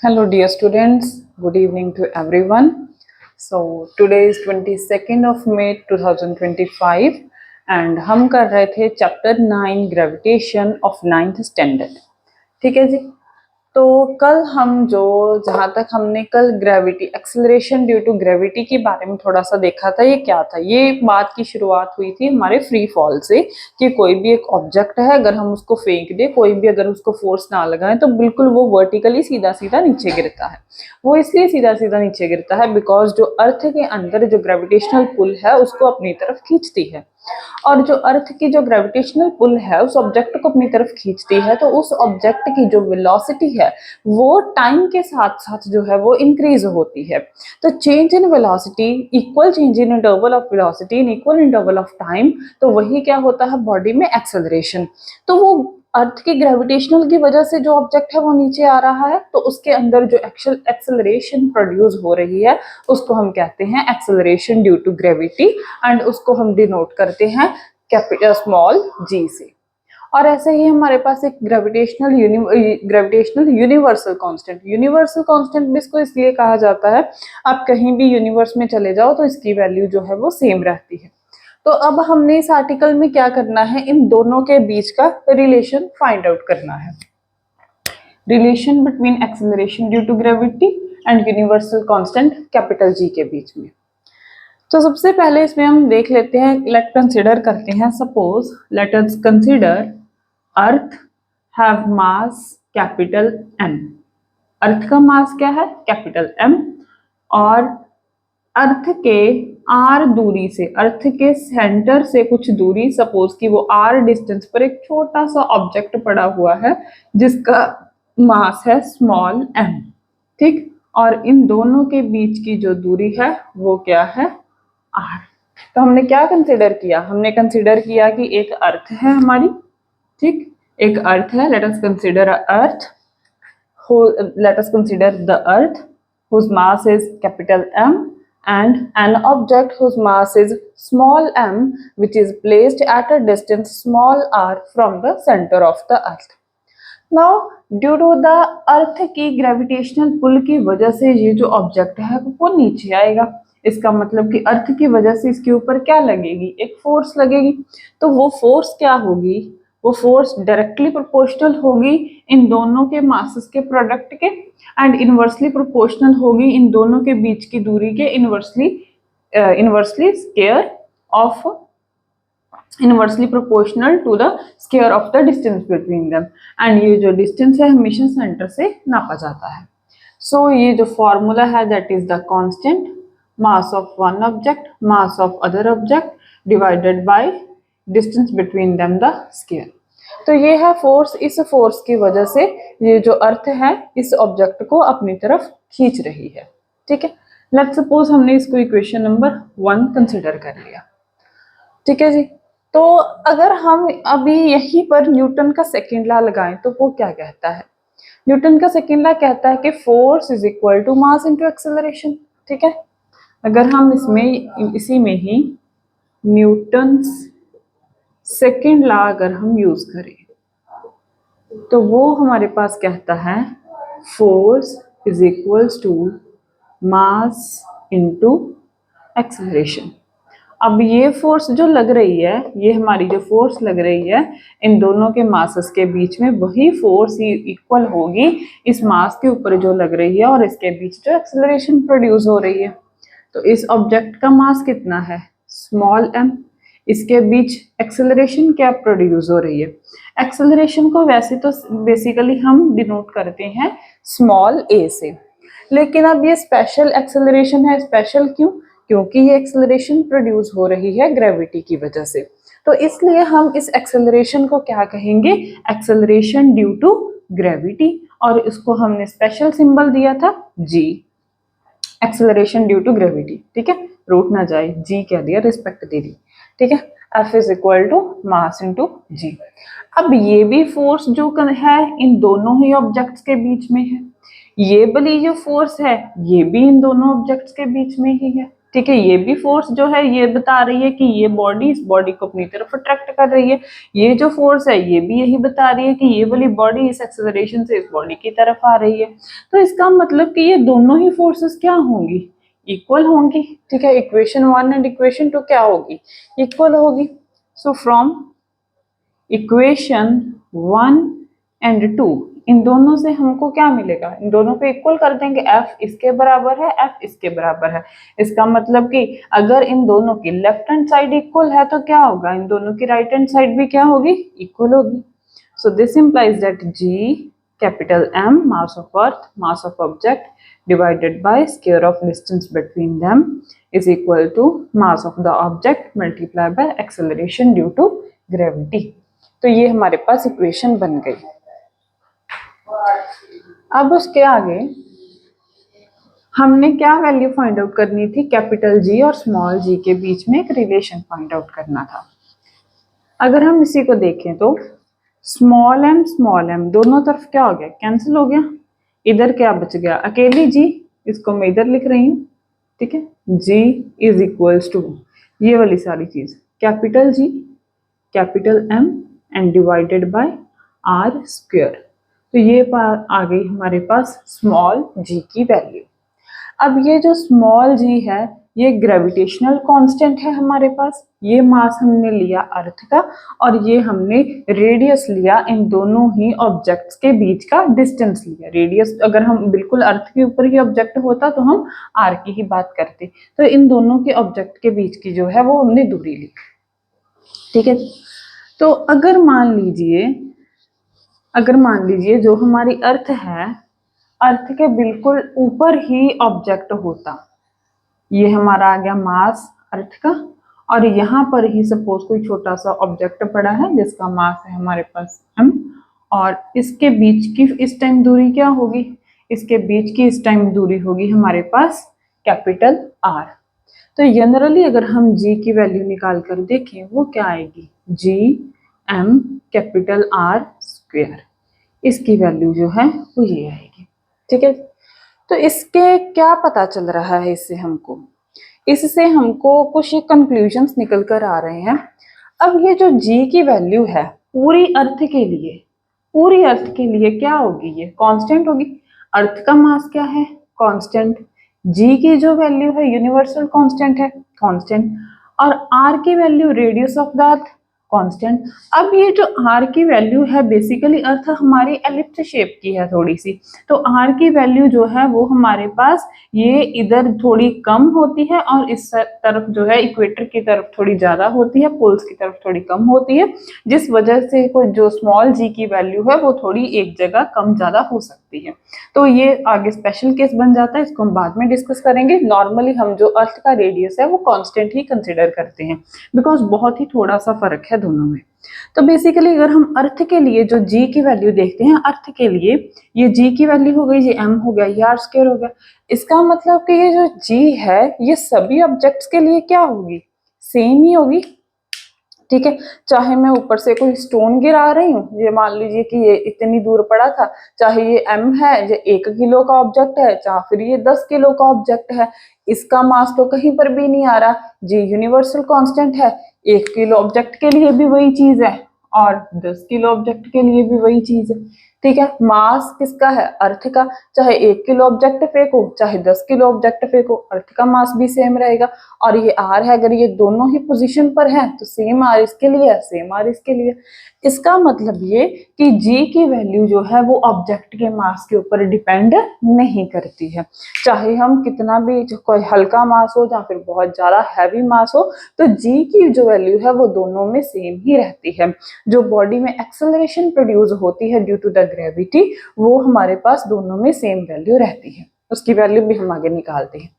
Hello, dear students. Good evening to everyone. So today is 22nd of May 2025 and हम कर रहे थे chapter 9 gravitation of 9th standard. ठीक है जी। तो कल हम जहाँ तक हमने कल gravity acceleration due to gravity के बारे में थोड़ा सा देखा था। ये क्या था, ये बात की शुरुआत हुई थी हमारे फ्री फॉल से कि कोई भी एक ऑब्जेक्ट है, अगर हम उसको फेंक दे, कोई भी अगर उसको फोर्स ना लगाएं तो बिल्कुल वो वर्टिकली सीधा सीधा नीचे गिरता है। वो इसलिए सीधा सीधा नीचे गिरता है बिकॉज जो अर्थ के अंदर जो ग्रेविटेशनल पुल है उसको अपनी तरफ खींचती है, और जो अर्थ की जो ग्रेविटेशनल पुल है उस ऑब्जेक्ट को अपनी तरफ खींचती है, तो उस ऑब्जेक्ट की जो वेलोसिटी है वो टाइम के साथ साथ जो है वो इंक्रीज होती है। तो change in velocity equal change in interval of velocity in equal interval of time, तो वही क्या होता है बॉडी में एक्सेलरेशन। तो वो अर्थ की ग्रेविटेशनल की वजह से जो ऑब्जेक्ट है वो नीचे आ रहा है, तो उसके अंदर जो एक्सेलरेशन प्रोड्यूस हो रही है उसको हम कहते हैं acceleration due to gravity, and उसको हम डिनोट करते हैं कैपिटल स्मॉल जी से। और ऐसे ही हमारे पास एक ग्रेविटेशनल यूनिवर्सल कांस्टेंट भी इसको इसलिए कहा जाता है, आप कहीं भी यूनिवर्स में चले जाओ तो इसकी वैल्यू जो है वो सेम रहती है। तो अब हमने इस आर्टिकल में क्या करना है, इन दोनों के बीच का रिलेशन फाइंड आउट करना है, relation between acceleration due to gravity and universal constant capital G के बीच में। तो सबसे पहले इसमें हम देख लेते हैं, लेट कंसिडर करते हैं, suppose let us consider earth have mass capital M. Earth का मास क्या है, कैपिटल एम, और अर्थ के आर दूरी से, अर्थ के सेंटर से कुछ दूरी, सपोज कि वो आर डिस्टेंस पर एक छोटा सा ऑब्जेक्ट पड़ा हुआ है जिसका मास है स्मॉल एम। ठीक, और इन दोनों के बीच की जो दूरी है वो क्या है, आर। तो हमने क्या कंसिडर किया, हमने कंसिडर किया कि एक अर्थ है हमारी, ठीक, एक अर्थ है, late us consider earth, let us consider the earth whose mass is capital M and an object whose mass is small m, which is placed at a distance small r from the center of the earth. Now due to the earth की gravitational pull की वजह से ये जो object है वो नीचे आएगा। इसका मतलब कि अर्थ की वजह से इसके ऊपर क्या लगेगी, एक फोर्स लगेगी। तो वो फोर्स क्या होगी, वो फोर्स डायरेक्टली प्रोपोर्शनल होगी इन दोनों के मासेस के प्रोडक्ट के, एंड इनवर्सली प्रोपोर्शनल होगी इन दोनों के बीच की दूरी के inversely square of, inversely proportional to the square of the distance between them. And ये जो डिस्टेंस है हमेशा सेंटर से नापा जाता है। सो ये जो फॉर्मूला है that is the constant mass of one object mass of other object divided by distance between them the square. तो ये है फोर्स, इस फोर्स की वजह से ये जो अर्थ है इस ऑब्जेक्ट को अपनी तरफ खींच रही है। ठीक है, लेट्स सपोज हमने इसको इक्वेशन नंबर 1 कंसिडर कर लिया। ठीक है जी। तो अगर हम अभी यहीं पर न्यूटन का सेकेंड लॉ लगाएं तो वो क्या कहता है, न्यूटन का सेकेंड लॉ कहता है कि force is equal to mass into acceleration. ठीक है, अगर हम इसमें इसी में ही न्यूटन सेकेंड लॉ अगर हम यूज करें तो वो हमारे पास कहता है force is equals to mass into acceleration. अब ये फोर्स जो लग रही है, ये हमारी जो फोर्स लग रही है इन दोनों के मासेस के बीच में, वही फोर्स इक्वल होगी इस मास के ऊपर जो लग रही है और इसके बीच जो एक्सेलरेशन प्रोड्यूस हो रही है। तो इस ऑब्जेक्ट का मास कितना है, स्मॉल m, इसके बीच एक्सेलरेशन क्या प्रोड्यूस हो रही है। एक्सेलरेशन को वैसे तो बेसिकली हम डिनोट करते हैं स्मॉल a से, लेकिन अब ये स्पेशल एक्सेलरेशन है। स्पेशल क्यों, क्योंकि ये एक्सेलरेशन प्रोड्यूस हो रही है ग्रेविटी की वजह से। तो इसलिए हम इस एक्सेलरेशन को क्या कहेंगे, एक्सेलरेशन ड्यू टू ग्रेविटी, और इसको हमने स्पेशल सिंबल दिया था g, acceleration due to gravity. ठीक है, रूट ना जाए, जी कह दिया, रिस्पेक्ट दे दी। ठीक है, F is equal to mass into g. अब ये भी फोर्स जो है इन दोनों ही ऑब्जेक्ट्स के बीच में है, ये वाली जो फोर्स है ये भी इन दोनों ऑब्जेक्ट्स के बीच में ही है। ठीक है। ये भी फोर्स जो है ये बता रही है कि ये बॉडी इस बॉडी को अपनी तरफ अट्रैक्ट कर रही है। ये जो फोर्स है ये भी यही बता रही है कि ये वाली बॉडी इस एक्सेलरेशन से इस बॉडी की तरफ आ रही है। तो इसका मतलब कि ये दोनों ही फोर्सेस क्या होंगी, इक्वल होंगी। ठीक है, इक्वेशन 1 एंड इक्वेशन 2 क्या होगी, इक्वल होगी। सो फ्रॉम इक्वेशन 1 एंड 2 इन दोनों से हमको क्या मिलेगा, इन दोनों को इक्वल कर देंगे। F इसके बराबर है, F इसके बराबर है। इसका मतलब कि अगर इन दोनों की लेफ्ट हैंड साइड इक्वल है तो क्या होगा, इन दोनों की राइट हैंड साइड भी क्या होगी, इक्वल होगी। So this implies that G capital M mass of earth, mass of object divided by square of distance between them is equal to mass of the object multiplied by acceleration due to gravity। तो ये हमारे पास equation बन गई। अब उसके आगे हमने क्या वैल्यू फाइंड आउट करनी थी, कैपिटल G और स्मॉल g के बीच में एक रिलेशन फाइंड आउट करना था। अगर हम इसी को देखें तो स्मॉल m दोनों तरफ क्या हो गया, कैंसिल हो गया। इधर क्या बच गया, अकेली g, इसको मैं इधर लिख रही हूँ। ठीक है, g इज इक्वल्स टू ये वाली सारी चीज capital G capital M and divided bye r square. तो ये आ गई हमारे पास स्मॉल g की वैल्यू। अब ये जो स्मॉल g है ये ग्रेविटेशनल कांस्टेंट है हमारे पास। ये मास हमने लिया अर्थ का और ये हमने रेडियस लिया, इन दोनों ही ऑब्जेक्ट्स के बीच का डिस्टेंस लिया। रेडियस अगर हम बिल्कुल अर्थ के ऊपर ही ऑब्जेक्ट होता तो हम r की ही बात करते, तो इन दोनों के ऑब्जेक्ट के बीच की जो है वो हमने दूरी ली। ठीक है, तो अगर मान लीजिए जो हमारी अर्थ है, अर्थ के बिल्कुल ऊपर ही ऑब्जेक्ट होता, ये हमारा आ गया मास अर्थ का, और यहाँ पर ही सपोज कोई छोटा सा ऑब्जेक्ट पड़ा है जिसका मास है हमारे पास m, और इसके बीच की इस टाइम दूरी क्या होगी, इसके बीच की इस टाइम दूरी होगी हमारे पास कैपिटल R। तो जनरली अगर हम g की वैल्यू निकाल कर देखें वो क्या आएगी, g m capital R square, इसकी वैल्यू जो है वो ये आएगी। ठीक है, तो इसके क्या पता चल रहा है, इससे हमको कुछ कंक्लूजन्स निकल कर आ रहे हैं। अब ये जो g की वैल्यू है पूरी अर्थ के लिए क्या होगी, ये कांस्टेंट होगी। अर्थ का मास क्या है, कांस्टेंट। g की जो वैल्यू है यूनिवर्सल कांस्टेंट है, कांस्टेंट। और r की value radius of the earth, constant. अब ये जो r की वैल्यू है बेसिकली अर्थ हमारी एलिप्स शेप की है थोड़ी सी, तो r की वैल्यू जो है वो हमारे पास ये इधर थोड़ी कम होती है और इस तरफ जो है इक्वेटर की तरफ थोड़ी ज्यादा होती है, पोल्स की तरफ थोड़ी कम होती है, जिस वजह से कोई जो स्मॉल g की वैल्यू है वो थोड़ी एक जगह कम ज्यादा हो सकती है। तो ये आगे स्पेशल केस बन जाता है, इसको हम बाद में डिस्कस करेंगे। नॉर्मली हम जो अर्थ का रेडियस है वो कांस्टेंट ही कंसिडर करते हैं बिकॉज बहुत ही थोड़ा सा फर्क है दोनों में। तो बेसिकली अगर हम अर्थ के लिए जो g की वैल्यू देखते हैं, अर्थ के लिए ये g की वैल्यू हो गई, ये m हो गया, ये r स्क्वायर हो गया। इसका मतलब कि ये जो g है ये सभी ऑब्जेक्ट्स के लिए क्या होगी, सेम ही होगी। ठीक है, चाहे मैं ऊपर से कोई स्टोन गिरा रही हूँ, ये मान लीजिए कि ये इतनी दूर पड़ा था, चाहे ये m है, ये 1 किलो का ऑब्जेक्ट है, चाहे फिर ये 10 किलो का ऑब्जेक्ट है, इसका मास तो कहीं पर भी नहीं आ रहा, जी यूनिवर्सल कांस्टेंट है। 1 किलो ऑब्जेक्ट के लिए भी वही चीज है और 10 किलो ऑब्जेक्ट के लिए भी वही चीज है। ठीक है, मास किसका है, अर्थ का। चाहे 1 किलो ऑब्जेक्ट फेंको चाहे 10 किलो ऑब्जेक्ट फेंको, अर्थ का मास भी सेम रहेगा। और ये r है, अगर ये दोनों ही पोजीशन पर है तो सेम r इसके लिए, सेम r इसके लिए। इसका मतलब ये कि g की वैल्यू जो है वो ऑब्जेक्ट के मास के ऊपर डिपेंड नहीं करती है। चाहे हम कितना भी कोई हल्का मास हो या फिर बहुत ज्यादा हैवी मास हो, तो g की जो वैल्यू है वो दोनों में सेम ही रहती है। जो बॉडी में एक्सेलरेशन प्रोड्यूस होती है ड्यू टू द ग्रेविटी, वो हमारे पास दोनों में सेम वैल्यू रहती है। उसकी वैल्यू भी हम आगे निकालते हैं।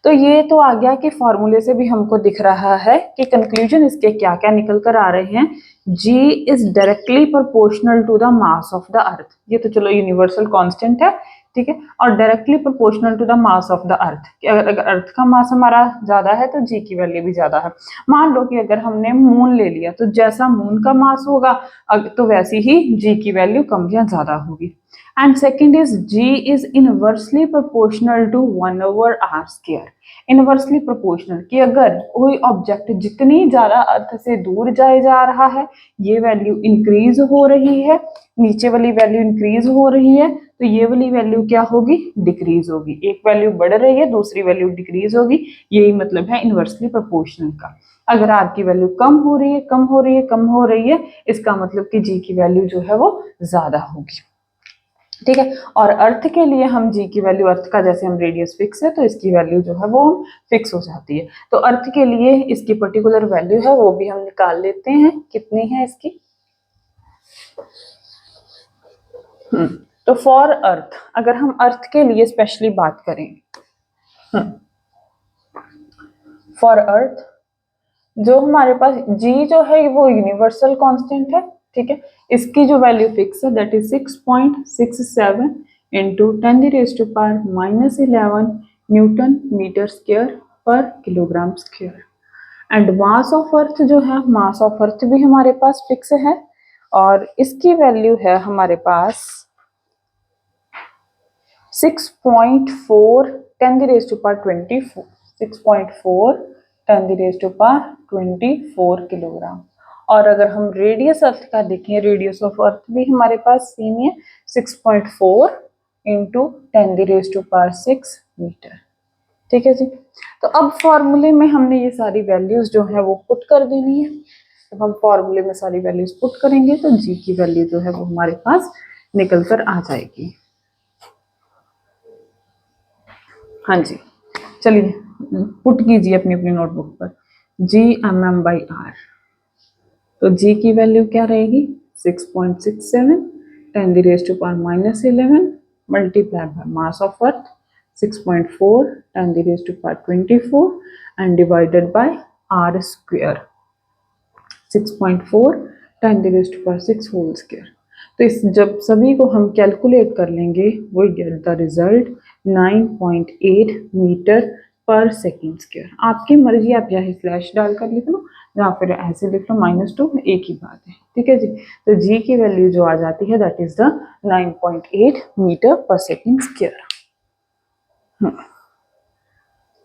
तो ये तो आ गया कि फॉर्मूले से भी हमको दिख रहा है कि कंक्लूजन इसके क्या क्या निकल कर आ रहे हैं। g is directly proportional to the mass of the earth, ये तो चलो यूनिवर्सल कांस्टेंट है। ठीक है, और directly proportional to the mass of the earth, अगर अर्थ का मास हमारा ज्यादा है तो g की वैल्यू भी ज्यादा है। मान लो कि अगर हमने मून ले लिया तो जैसा मून का मास होगा तो वैसी ही g की वैल्यू कम या ज्यादा होगी। And second is G is inversely proportional to 1/r²। इनवर्सली प्रोपोर्शनल कि अगर कोई ऑब्जेक्ट जितनी ज्यादा अर्थ से दूर जाए जा रहा है, ये वैल्यू इंक्रीज हो रही है, नीचे वाली वैल्यू इंक्रीज हो रही है, तो ये वाली वैल्यू क्या होगी, डिक्रीज होगी। एक वैल्यू बढ़ रही है, दूसरी वैल्यू डिक्रीज होगी, यही मतलब है इनवर्सली प्रोपोर्शनल का। अगर आर की वैल्यू कम हो रही है, कम हो रही है, कम हो रही है, इसका मतलब कि जी की वैल्यू जो है वो ज्यादा होगी। ठीक है, और अर्थ के लिए हम जी की वैल्यू, अर्थ का जैसे हम रेडियस फिक्स है तो इसकी वैल्यू जो है वो फिक्स हो जाती है। तो अर्थ के लिए इसकी पर्टिकुलर वैल्यू है वो भी हम निकाल लेते हैं, कितनी है इसकी। तो फॉर अर्थ, अगर हम अर्थ के लिए स्पेशली बात करें, फॉर अर्थ जो हमारे पास जी जो है वो यूनिवर्सल कांस्टेंट है। ठीक है, इसकी जो वैल्यू फिक्स है that is 6.67 into 10⁻⁻11 newton metre square पर kilogram square. And mass of earth जो है, मास ऑफ अर्थ भी हमारे पास फिक्स है और इसकी वैल्यू है हमारे पास 6.4 10⁻24 6.4 10⁻24 किलोग्राम। और अगर हम रेडियस अर्थ का देखें, रेडियस ऑफ अर्थ भी हमारे पास सेम है 6.4 इंटू 10⁻6 मीटर। ठीक है जी। तो अब फॉर्मूले में हमने ये सारी वैल्यूज जो है वो पुट कर देनी है। तो हम फॉर्मूले में सारी वैल्यूज पुट करेंगे तो जी की वैल्यू जो है वो हमारे पास निकल कर आ जाएगी। हाँ जी, चलिए पुट कीजिए अपनी अपनी नोटबुक पर G/m/r। तो G की वैल्यू क्या रहेगी 6.67 10⁻⁻11 multiplied by mass of earth 6.4 10⁻24 and divided by r², 6.4 10⁻6 whole square. तो इस जब सभी को हम कैलकुलेट कर लेंगे we get the result 9.8 metre per second square. आपकी मर्जी, आप चाहे स्लैश डालकर लिख लो या फिर ऐसे लिख लो -2, एक ही बात है। ठीक है जी। तो जी की वैल्यू जो आ जाती है that is the 9.8 metre per second square.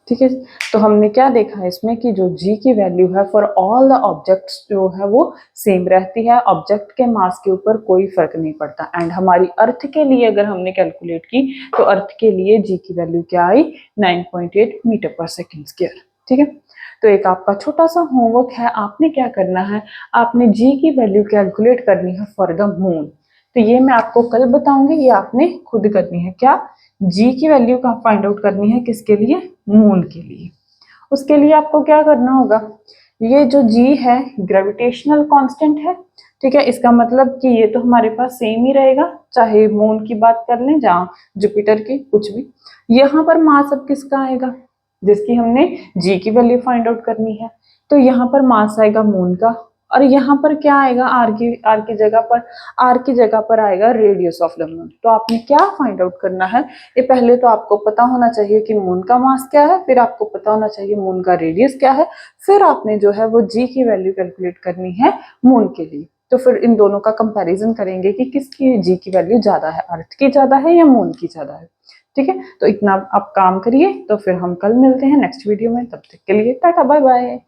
ठीक है, तो हमने क्या देखा इसमें कि जो जी की वैल्यू है फॉर ऑल द ऑब्जेक्ट्स जो है वो सेम रहती है, ऑब्जेक्ट के मास के ऊपर कोई फर्क नहीं पड़ता। एंड हमारी अर्थ के लिए अगर हमने कैलकुलेट की तो अर्थ के लिए जी की वैल्यू क्या आई 9.8 मीटर पर सेकेंड स्क्वायर। ठीक है, तो एक आपका छोटा सा होमवर्क है, आपने क्या करना है, आपने जी की वैल्यू कैलकुलेट करनी है फॉर द मून। तो ये मैं आपको कल बताऊंगी, ये आपने खुद करनी है। क्या, जी की वैल्यू का फाइंड आउट करनी है, किसके लिए, मून के लिए। उसके लिए आपको क्या करना होगा, ये जो जी है ग्रेविटेशनल कांस्टेंट है। ठीक है, इसका मतलब कि ये तो हमारे पास सेम ही रहेगा, चाहे मून की बात कर लें जहाँ जुपिटर की, कुछ भी। यहाँ पर मास अब किसका आएगा, जिसकी हमने जी की वैल्यू फाइंड आउट करनी है, तो यहाँ पर मास आएगा मून का। और यहाँ पर क्या आएगा, आर की जगह पर आएगा रेडियस ऑफ द मून। तो आपने क्या फाइंड आउट करना है, ये पहले तो आपको पता होना चाहिए कि मून का मास क्या है, फिर आपको पता होना चाहिए मून का रेडियस क्या है, फिर आपने जो है वो जी की वैल्यू कैलकुलेट करनी है मून के लिए। तो फिर इन दोनों का कंपैरिजन करेंगे कि किसकी जी की वैल्यू ज्यादा है, अर्थ की ज्यादा है या मून की ज्यादा है। ठीक है, तो इतना आप काम करिए, तो फिर हम कल मिलते हैं नेक्स्ट वीडियो में। तब तक के लिए टाटा बाय बाय।